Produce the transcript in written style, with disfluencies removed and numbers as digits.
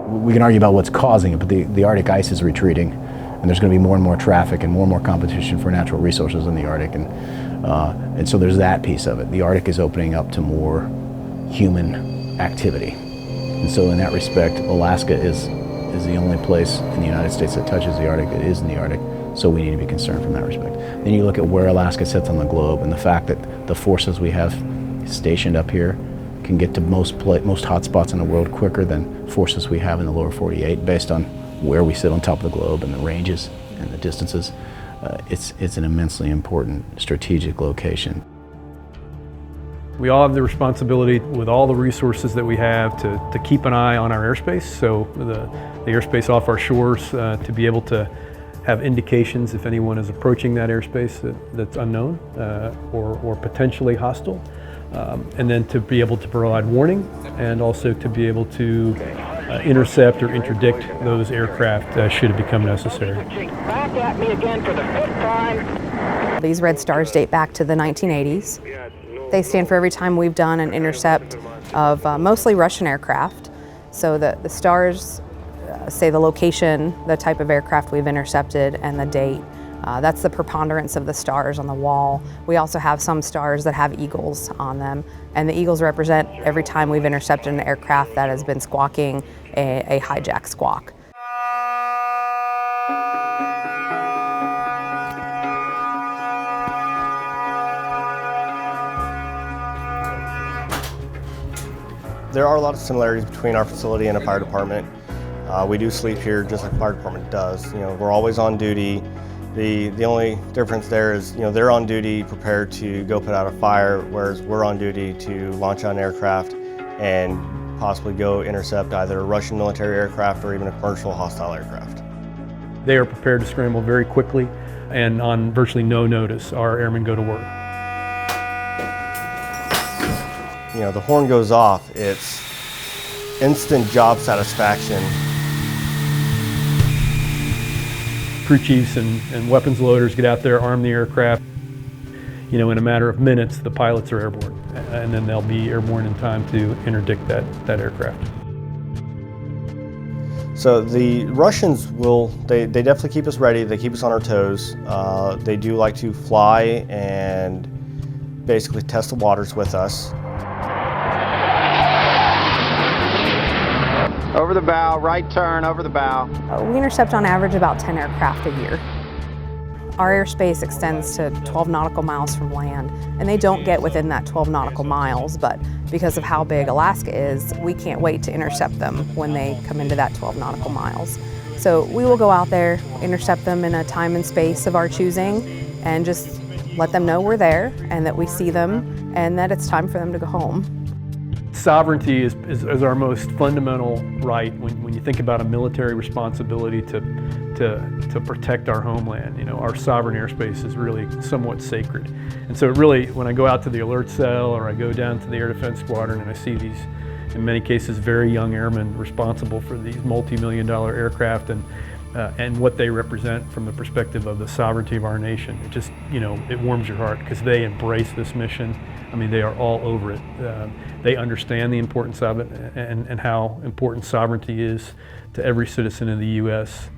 We can argue about what's causing it, but the Arctic ice is retreating, and there's going to be more and more traffic and more competition for natural resources in the Arctic, and so there's that piece of it. The Arctic is opening up to more human activity, and so in that respect, Alaska is the only place in the United States that touches the Arctic that is in the Arctic, so we need to be concerned from that respect. Then you look at where Alaska sits on the globe, and the fact that the forces we have stationed up here can get to most hot spots in the world quicker than forces we have in the lower 48 based on where we sit on top of the globe and the ranges and the distances. It's an immensely important strategic location. We all have the responsibility with all the resources that we have to keep an eye on our airspace, so the airspace off our shores, to be able to have indications if anyone is approaching that airspace that's unknown or potentially hostile. And then to be able to provide warning, and also to be able to intercept or interdict those aircraft should it become necessary. Back at me again for the 5th time. These red stars date back to the 1980s. They stand for every time we've done an intercept of mostly Russian aircraft. So the stars say the location, the type of aircraft we've intercepted, and the date. That's the preponderance of the stars on the wall. We also have some stars that have eagles on them, and the eagles represent every time we've intercepted an aircraft that has been squawking a hijack squawk. There are a lot of similarities between our facility and a fire department. We do sleep here just like the fire department does. We're always on duty. The only difference there is, they're on duty prepared to go put out a fire, whereas we're on duty to launch an aircraft and possibly go intercept either a Russian military aircraft or even a commercial hostile aircraft. They are prepared to scramble very quickly, and on virtually no notice, our airmen go to work. The horn goes off, it's instant job satisfaction. Crew chiefs and weapons loaders get out there, arm the aircraft. In a matter of minutes, the pilots are airborne, and then they'll be airborne in time to interdict that aircraft. So the Russians they definitely keep us ready, they keep us on our toes. They do like to fly and basically test the waters with us. Over the bow, right turn, over the bow. We intercept on average about 10 aircraft a year. Our airspace extends to 12 nautical miles from land, and they don't get within that 12 nautical miles, but because of how big Alaska is, we can't wait to intercept them when they come into that 12 nautical miles. So we will go out there, intercept them in a time and space of our choosing, and just let them know we're there and that we see them and that it's time for them to go home. Sovereignty is our most fundamental right when you think about a military responsibility to protect our homeland. Our sovereign airspace is really somewhat sacred. And so when I go out to the alert cell or I go down to the Air Defense Squadron and I see these, in many cases, very young airmen responsible for these multi-million-dollar aircraft and what they represent from the perspective of the sovereignty of our nation, it just, it warms your heart because they embrace this mission. I mean, they are all over it. They understand the importance of it and how important sovereignty is to every citizen in the U.S.